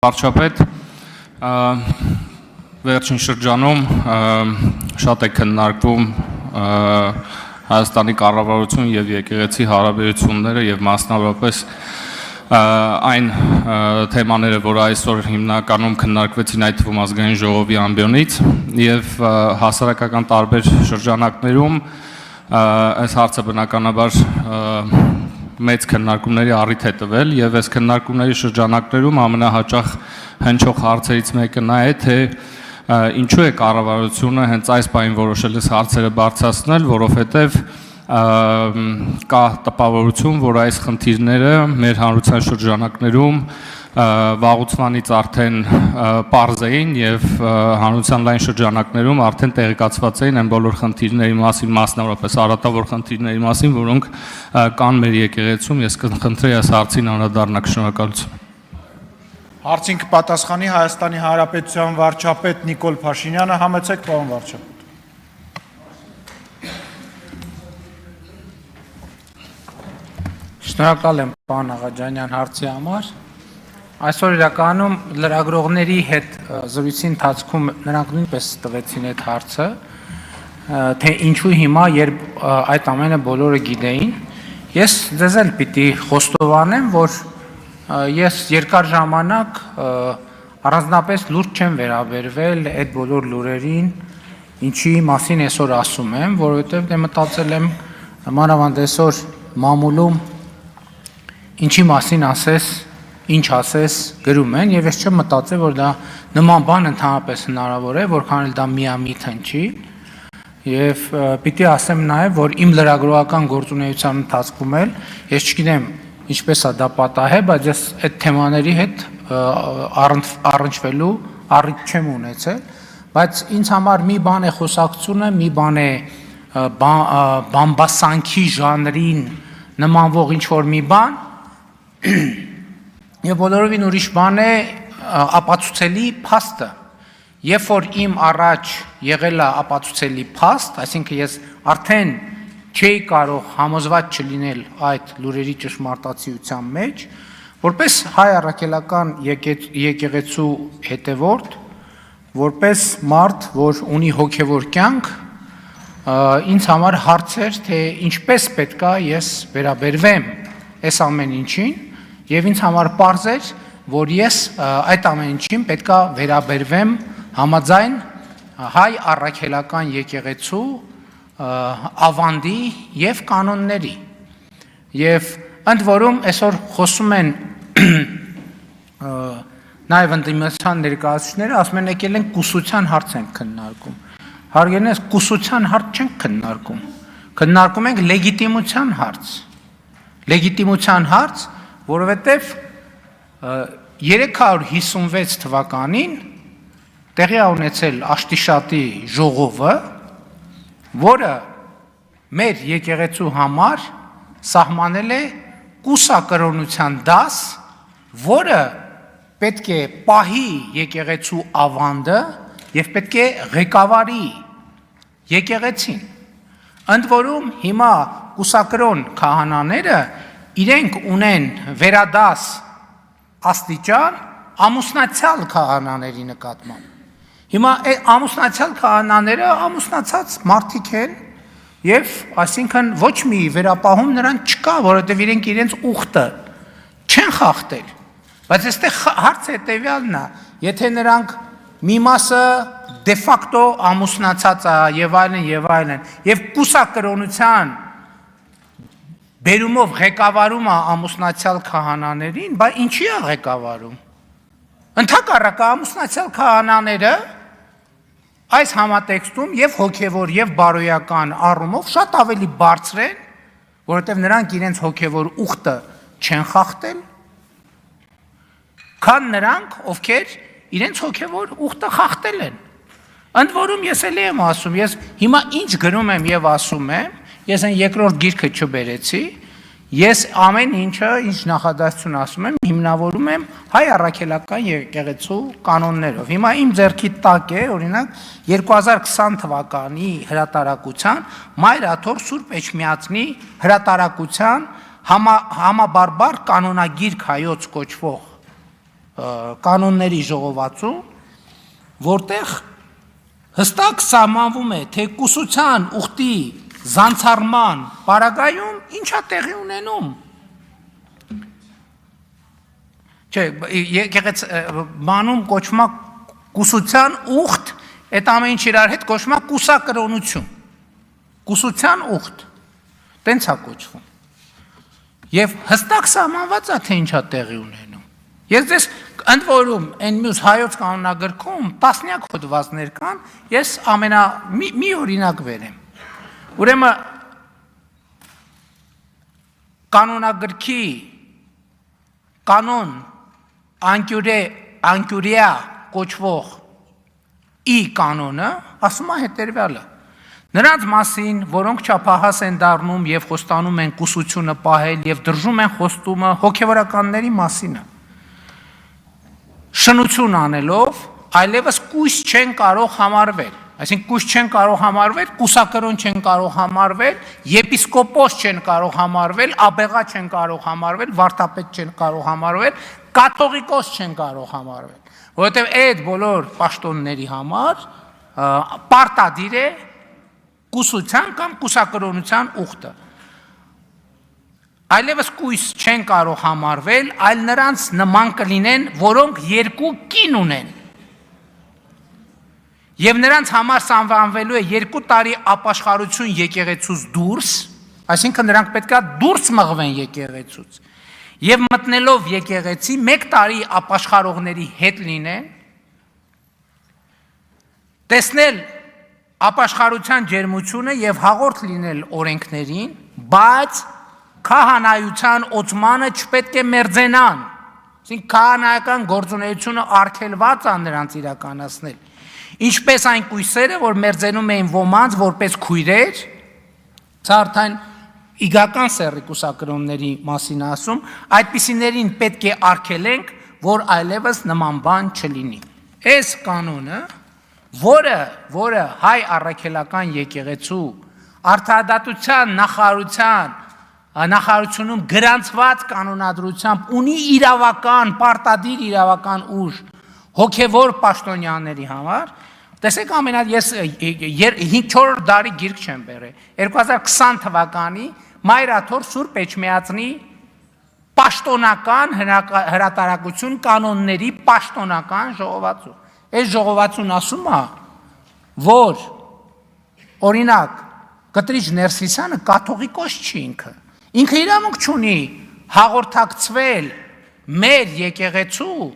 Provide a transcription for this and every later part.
Վարչապետ, վերջին շրջանում շատ է քննարկվում Հայաստանի կառավարություն եւ եկեղեցի հարաբերությունները եւ մասնավորապես այն թեմաները, որ այսօր հիմնականում քննարկվեցին այդ թվում ազգային ժողովի ամբիոնից եւ հասարակական տարբեր շրջանակներում այս հարցը բնականաբար մեծ քննարկումների առիթ է տվել եւ այս քննարկումների շրջանակներում ամենահաճախ հնչող հարցերից մեկը նա է, թե ինչու է կառավարությունը հենց այս բանին որոշել է հարցերը բարձրացնել, որովհետեւ կա տպավորություն, որ այս խնդիրները մեր հանրության շրջանակներում վաղուցվանից արդեն պարզ էին եւ հանրության լայն շրջանակներում արդեն տեղեկացված էին այն բոլոր խնդիրների մասին, մասնավորապես արատավոր խնդիրների մասին, որոնք կան մեր եկեղեցում։ Ես կխնդրեի այս հարցին անդրադառնալ։ Շնորհակալություն։ Հարցին կպատասխանի Հայաստանի Հանրապետության վարչապետ Նիկոլ Փաշինյանը, համեցեք պարոն վարչապետ։ Շնորհակալ եմ պարոն Աղաջանյան հարցի համար։ Այսօր իրականում լրագրողների հետ զրույցի ընթացքում նրանք նույնպես տվեցին այդ հարցը, թե ինչու հիմա, երբ այդ ամենը բոլորը գիտեին, ես ձեզ էլ պիտի խոստովանեմ, որ ես երկար ժամանակ առանձնապես լուրջ չեմ վերաբերվել այդ բոլոր լուրերին, ինչի մասին այսօր ասում եմ, որովհետև դե մտածել եմ մանավանդ այսօր մամուլում ինչի մասին ասես, ինչ ասես գրում են եւ ես չեմ մտածել, որ դա նման բան ընդհանրապես հնարավոր է, որքան էլ դա միամիտ հնչի եւ պիտի ասեմ նաեւ, որ իմ լրագրողական գործունեության ընթացքում էլ ես չգիտեմ ինչպես է դա պատահել, բայց ես այդ թեմաների հետ առնչվելու առիթ չեմ ունեցել, բայց ինձ համար մի բան է խոսակցությունը, մի բան է բամբասանքի ժանրին նմանվող ինչ-որ մի բան եւ բոլորովին ուրիշ բան է ապացուցելի փաստը։ Երբ որ իմ առաջ եղել է ապացուցելի փաստ, այսինքն ես արդեն չէի կարող համոզված չլինել այդ լուրերի ճշմարտացիության մեջ, որպես հայ առաքելական եկեղեցու հետևորդ, որպես մարդ, որ ունի հոգևոր կյանք, ինձ համար հարց էր, թե ինչպես պետքա ես վերաբերվեմ այս ամեն ինչին, եւ ինձ համար պարզ էր, որ ես այդ ամեն ինչին պետքա վերաբերվեմ համաձայն հայ առաքելական եկեղեցու ավանդի եւ կանոնների։ Եվ ընդ որում այսօր խոսում են նաեւ ընդդիմության ներկայացուցիչները, ասում են եկել են կուսության հարց են քննարկում։ Հարգելիներս, կուսության հարց չենք քննարկում։ Քննարկում ենք լեգիտիմության հարց։ Լեգիտիմության հարց, որովհետև 356 թվականին տեղի է ունեցել Աշտիշատի ժողովը, որը մեր եկեղեցու համար սահմանել է կուսակրոնության դաս, որը պետք է պահի եկեղեցու ավանդը եւ պետք է ղեկավարի եկեղեցին։ Ընդ որում հիմա կուսակրոն քահանաները իրենք ունեն վերադաս աստիճան ամուսնացյալ քահանաների նկատմամբ։ Հիմա ամուսնացյալ քահանաները ամուսնացած մարդիկ են եւ այսինքն ոչ մի վերապահում նրանց չկա, որովհետեւ իրենք իրենց ուխտը չեն խախտել։ Բայց այստեղ հարցը հետեւյալն է, եթե նրանք մի մասը դե ֆակտո ամուսնացած է եւ այլն եւ կուսակրոնության բերումով ղեկավարում է ամուսնացյալ քահանաներին, բայց ինչի է ղեկավարում։ Ընդհակառակը ամուսնացյալ քահանաները այս համատեքստում եւ հոգեվոր եւ բարոյական առումով շատ ավելի բարձր են, որովհետեւ նրանք իրենց հոգեվոր ուխտը չեն խախտել, քան նրանք, ովքեր իրենց հոգեվոր ուխտը խախտել են։ Ընդ որում ես էլի եմ ասում, ես հիմա ինչ գրում եմ եւ ասում եմ, ես այն երկրորդ գիրքը չբերեցի, ես ամեն ինչը, ինչ նախադասություն ասում եմ, հիմնավորում եմ հայ առաքելական եկեղեցու կանոններով։ Հիմա իմ ձեռքի տակ է, օրինակ, 2020 թվականի հրատարակության Մայրաթոր Սուրբ Էջմիածնի հրատարակության համաբարբար կանոնագիրք հայոց կոչվող կանոնների ժողովածու, որտեղ հստակ սահմանվում է, թե կուսության ուխտի զանցառման պարագայում ինչա տեղի ունենում։ Չէ, բանում կոչվում է կուսության ուխտ, այդ ամեն ինչ իրար հետ կոչվում է կուսակրոնություն։ Կուսության ուխտ։ Տենց է կոչվում։ Եվ հստակ սահմանված է, թե ինչա տեղի ունենում։ Ես դες ընդ որում այն մյուս հայոց կանոնագրքում տասնյակ հոդվածներ կան, ես մի օրինակ վերեմ։ Ուրեմն կանոնագրքի կանոն անկյուրիա կոչվող ի կանոնը ասում է հետևյալը. նրանց մասին, որոնք չափահաս են դառնում եւ խոստանում են կուսությունը պահել եւ դրժում են խոստումը հոգեվորականների մասինը, շնություն անելով, այլևս կույս չեն կարող համարվել, այսինքն կույս չեն կարող համարվել, կուսակրոն չեն կարող համարվել, եպիսկոպոս չեն կարող համարվել, աբեղա չեն կարող համարվել, վարդապետ չեն կարող համարվել, կաթողիկոս չեն կարող համարվել, որովհետև այդ բոլոր պաշտոնների համար պարտադիր է կուսության կամ կուսակրոնության ուխտը։ Այլևս կույս չեն կարող համարվել, այլ նրանց նման կլինեն, որոնք երկու կին ունեն։ Եվ նրանց համար սանվանվելու է 2 տարի ապաշխարություն եկեղեցուց դուրս, այսինքն նրանք պետք է դուրս մղվեն եկեղեցուց, եւ մտնելով եկեղեցի 1 տարի ապաշխարողների հետ լինեն, տեսնել ապաշխարության ջերմությունը եւ հաղորդ լինել օրենքներին, բայց քահանայության օծմանը չպետք է մերձենան, այսինքն քահանայական գործունեությունը արգելված է նրանց իրականացնել, ինչպես այն կույսերը, որ մերձենում էին ոմանց որպես քույրեր, սա արդեն իգական սեռի կուսակրոնների մասին ասում, այդպիսիներին պետք է արգելենք, որ այլևս նման բան չլինի։ Այս կանոնը, որը հայ առաքելական եկեղեցու արդարադատության նախարարությունում գրանցված կանոնադրությամբ ունի իրավական, պարտադիր իրավական ուժ հոգևոր պաշտոնյաների համար, տեսեք ես 5-4 դարի գիրք չեմ բերել, 2020 թվականի Մայրաթոր Սուրբ Էջմիածնի պաշտոնական հրատարակություն կանոնների պաշտոնական ժողովածու։ Այս ժողովածուն ասում է, որ օրինակ Կտրիչ Ներսիսյանը կաթողիկոս չի ինքը իրավունք չունի հաղորդակցվել մեր եկեղեցու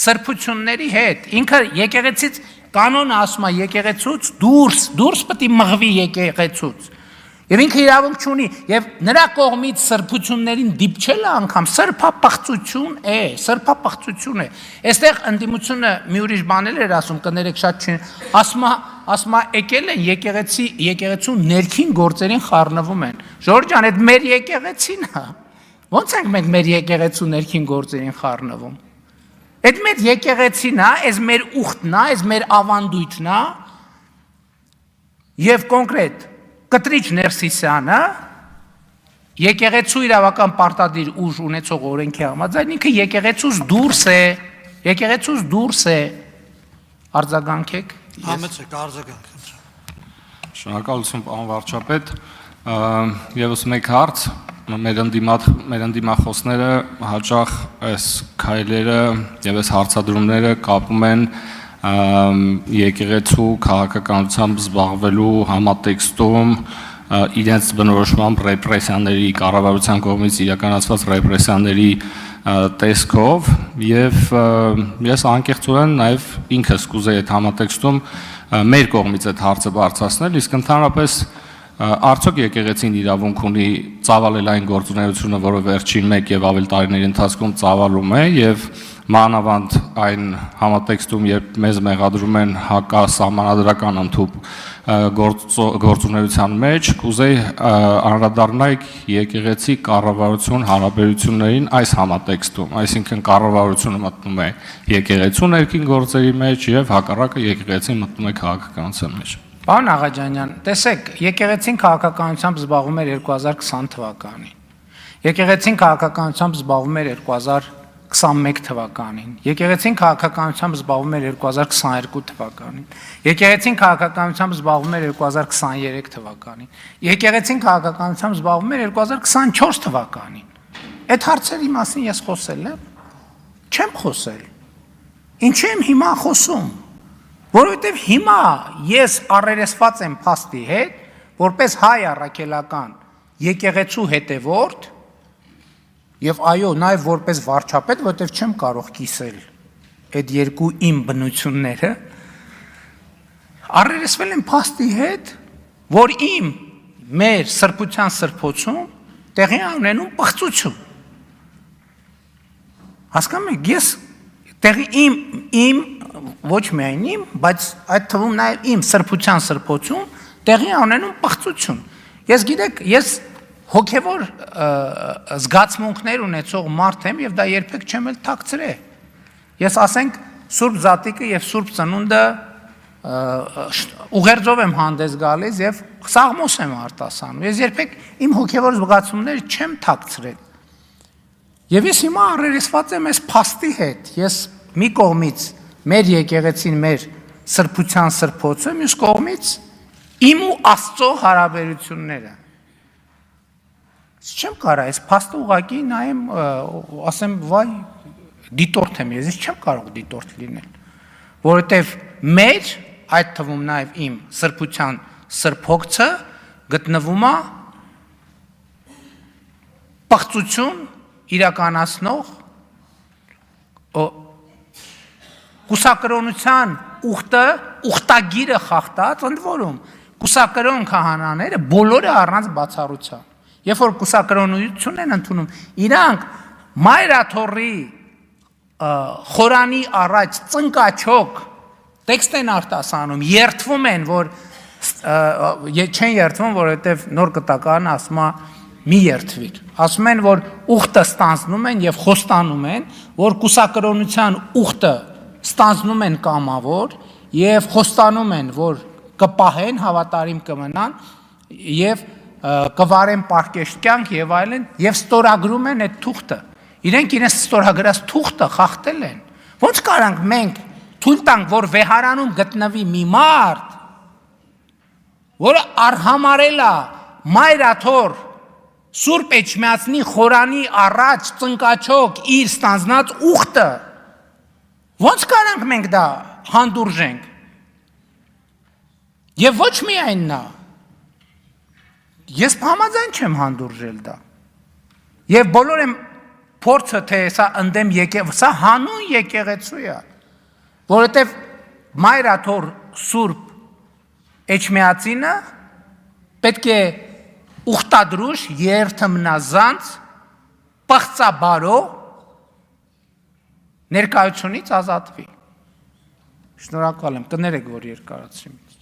սրբությունների հետ, ինքը եկեղեցից կանոնը ասում է եկեղեցուց դուրս պետք է մղվի եկեղեցուց, եւ ինքը իրավունք չունի, եւ նրա կողմից սրբություններին դիպչելը անգամ սրբապղծություն է, այստեղ ընդդիմությունը մի ուրիշ բաներ էր ասում, կներեք շատ չեն, ասում է եկել են եկեղեցու ներքին գործերին խառնվում են, Ժորժ ջան, այդ մեր եկեղեցին է, ո՞նց ենք մենք մեր եկեղեցու ներքին գործերին խառնվում։ Այդ մեր եկեղեցին է, այս մեր ուխտն է, այս մեր ավանդույթն է, եւ կոնկրետ Կտրիչ Ներսիսյանը եկեղեցու իրավական պարտադիր ուժ ունեցող օրենքի համաձայն ինքը եկեղեցուց դուրս է, արձագանքեք։ Համեցեք արձագանք։ Շնորհակալություն պարոն վարչապետ, եւս մեկ հարց, մեր ընդդիմախոսները հաճախ այս քայլերը եւ այս հարցադրումները կապում են եկեղեցու քաղաքականությամբ զբաղվելու համատեքստում իրենց բնորոշմամբ ռեպրեսիաների, կառավարության կողմից իրականացված ռեպրեսիաների տեսքով եւ ես անկեղծորեն նաեւ ինքս կուզեի այդ համատեքստում մեր կողմից այդ հարցը բարձրացնել, իսկ ընդհանրապես արդյոք եկեղեցին իրավունք ունի ծավալել այն գործունեությունը, որը վերջին 1 եւ ավել տարիների ընթացքում ծավալում է եւ մանավանդ այն համատեքստում, երբ մեզ մեղադրում են հակասահմանադրական ընդհուպ գործունեության մեջ, կուզեի անդրադառնալ եկեղեցի կառավարություն հարաբերություններին այս համատեքստում, այսինքն կառավարությունը մտնում է եկեղեցու ներքին գործերի մեջ եւ հակառակը եկեղեցին մտնում է քաղաքականության մեջ։ Պարոն Աղաջանյան, տեսեք, եկեղեցին քաղաքականությամբ զբաղվում էր 2020 թվականին։ Եկեղեցին քաղաքականությամբ զբաղվում էր 21 թվականին, եկեղեցին քաղաքականությամբ զբաղվում էր 2022 թվականին, եկեղեցին քաղաքականությամբ զբաղվում էր 2023 թվականին, եկեղեցին քաղաքականությամբ զբաղվում էր 2024 թվականին։ Այդ հարցերի մասին ես խոսել եմ, չեմ խոսել։ Ինչու եմ հիմա խոսում, որովհետև հիմա ես առերեսված եմ փաստի հետ, որպես հայ առաքելական եկեղեցու հետևորդ, եւ այո, նաեւ որպես վարչապետ, որովհետեւ չեմ կարող կիսել այդ երկու իմ բնությունները, առերեսվել եմ փաստի հետ, որ մեր սրբության սրբոցում տեղի ունենում պղծություն։ Հասկանում եք, ես տեղի իմ ոչ միայն իմ, բայց այդ թվում նաեւ իմ սրբության սրբոցում տեղի ունենում պղծություն։ Ես գիտեք, ես հոգևոր զգացմունքներ ունեցող մարդ եմ եւ դա երբեք չեմ էլ թաքցրել։ Ես ասենք Սուրբ Զատիկը եւ Սուրբ Ծնունդը ուղերձով եմ հանդես գալիս եւ սաղմոս եմ արտասանում։ Ես երբեք իմ հոգևոր զգացումները չեմ թաքցրել։ Եվ ես հիմա առերեսված եմ այս փաստի հետ։ Ես մի կողմից մեր եկեղեցին մեր սրբության սրբոցը, մյուս կողմից իմ ու Աստծո հարաբերությունները։ Չեմ կարող այս փաստը ուղղակի նայեմ, ասեմ, վայ, դիտորդ եմ ես չեմ կարող դիտորդ լինել, որովհետև մեր, այդ թվում նաև իմ սրբության սրբոցը գտնվում է պղծություն իրականացնող կուսակրոնության ուխտագիրը խախտած, ընդ որում կուսակրոն քահանաները բոլորը առանց բացառության, երբ որ կուսակրոնություն են ընդունում, իրանք մայրաթոռի խորանի առաջ ծնկաչոք տեքստ են արտասանում, երդվում են, որ չեն երդվում, որովհետև նոր կտակարանը ասում է մի երդվիր, ասում են, որ ուխտը ստանձնում են եւ խոստանում են, որ կուսակրոնության ուխտը ստանձնում են կամավոր եւ խոստանում են, որ կպահեն, հավատարիմ կմնան եւ կվարեն պարկեշտ կյանք եւ այլն եւ ստորագրում են այդ թուղթը։ Իրենք իրենց ստորագրած թուղթը խախտել են։ Ոնց կարանք մենք թույլ տանք, որ վեհարանում գտնվի մի մարդ, որը արհամարել է մայրաթոռ Սուրբ Էջմիածնի խորանի առաջ ծնկաչոք իր ստանձնած ուխտը, ոնց կարանք մենք դա հանդուրժենք։ Եվ ոչ միայն նա, ես համաձայն չեմ հանդուրժել դա։ Եվ բոլոր եմ փորձը, թե սա ընդեմ սա հանուն եկեղեցու է, որովհետև մայրաթոռ Սուրբ Էջմիածինը պետք է ուխտադրուժ երթմնազանց պղծաբարո ներկայությունից ազատվի։ Շնորհակալ եմ, կներեք, որ երկարացրի։